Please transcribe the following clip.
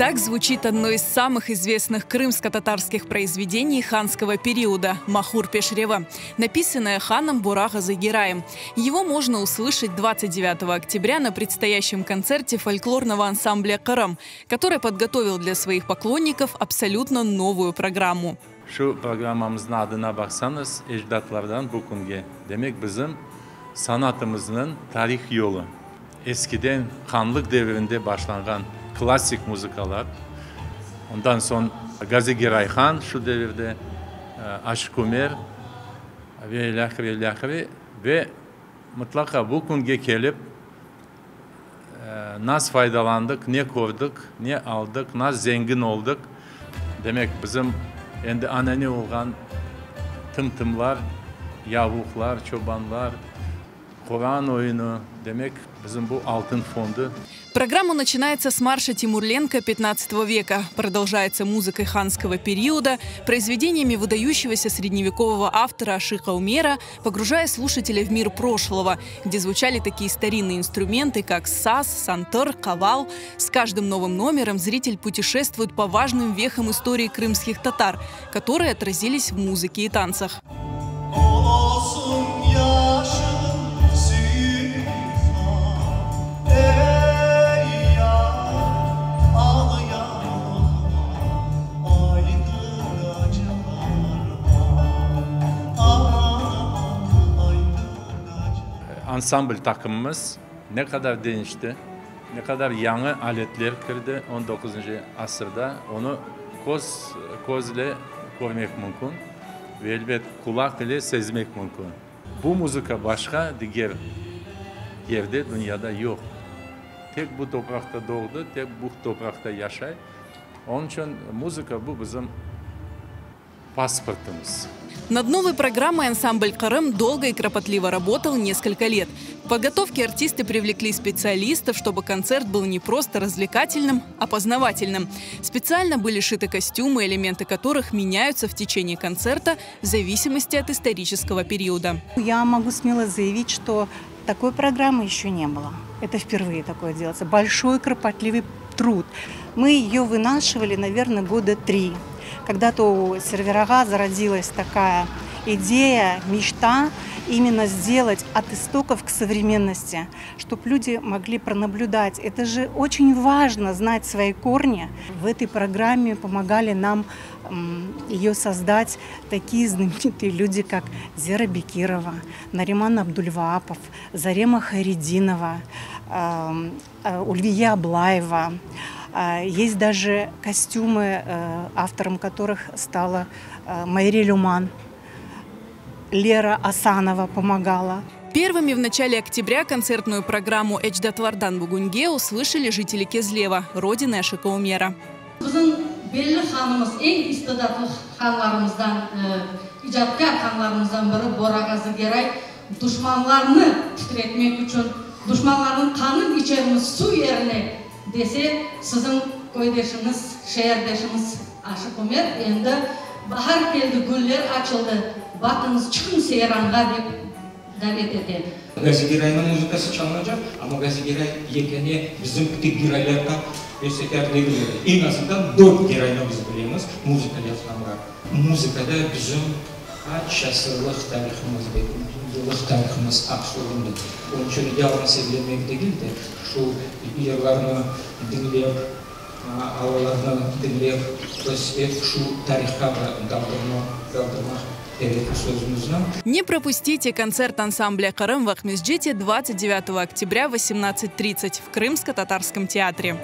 Так звучит одно из самых известных крымско-татарских произведений ханского периода «Махур Пешрева», написанное ханом Бурага Загираем. Его можно услышать 29 октября на предстоящем концерте фольклорного ансамбля «Кырым», который подготовил для своих поклонников абсолютно новую программу. Şu programımızın adına baksanız ecdatlardan bu kunge. Demek bizim sanatımızın tarih yolu. Eskiden Hanlık devrinde başlanan klasik müzikalar. Ondan sonra Gazi Giray Han şu devirde Aşık Ömer ve mutlaka bu kunge gelip nasıl faydalandık, ne koyduk, ne aldık, nasıl zengin olduk. Demek bizim endi anane olgan tımtımlar, yavuklar, çobanlar, Kur'an oyunu demek bizim bu altın fondu. Программа начинается с марша Тимурленко XV века, продолжается музыкой ханского периода, произведениями выдающегося средневекового автора Ашика Умера, погружая слушателя в мир прошлого, где звучали такие старинные инструменты, как саз, сантыр, кавал. С каждым новым номером зритель путешествует по важным вехам истории крымских татар, которые отразились в музыке и танцах. Ansambl takımımız ne kadar değişti, ne kadar yeni aletler girdi 19. asırda onu göz ile görmek mümkün ve elbet kulak ile sezmek mümkün. Bu müzik başka diğer yerde dünyada yok. Tek bu toprakta doğdu, tek bu toprakta yaşay. Onun için müzik bu bizim паспортımız. Над новой программой ансамбль «Кырым» долго и кропотливо работал несколько лет. В подготовке артисты привлекли специалистов, чтобы концерт был не просто развлекательным, а познавательным. Специально были шиты костюмы, элементы которых меняются в течение концерта в зависимости от исторического периода. Я могу смело заявить, что такой программы еще не было. Это впервые такое делается. Большой кропотливый труд. Мы ее вынашивали, наверное, года 3. Когда-то у Серверага зародилась такая идея, мечта именно сделать от истоков к современности, чтобы люди могли пронаблюдать. Это же очень важно, знать свои корни. В этой программе помогали нам ее создать такие знаменитые люди, как Зера Бекирова, Нариман Абдульваапов, Зарема Хайрединова, Ульвия Аблаева. Есть даже костюмы, автором которых стала Майри Люман. Лера Асанова помогала. Первыми в начале октября концертную программу «Эчдатлардан Бугунге» услышали жители Кезлева, родины Ашика Умера. Dese sizin koydaşınız, şehirdaşınız Aşık Ömer endi bahar geldi, güller açıldı. Batınız çıkın seyranğa dep davet etti. Gazi Giray'ın müzikası çalınacak ama Gazi Giray yekeni bizim küçük giraylardan gösterdiği en azından 4 girayını biz bilemiz müzika yazılanlar. Müzikada bizim kaç asırlık tarihimiz yıllık tarihimiz aksuğundu. Onun için yalnız sevlemek değil de şu yerlerini dinleyip, havalarını dinleyip, şu tarihka kaldırmak gerekli sözümüzden. Не пропустите концерт ансамбля «Кырым» в Акмесджите 29 октября в 18:30 в Крымско-Татарском театре.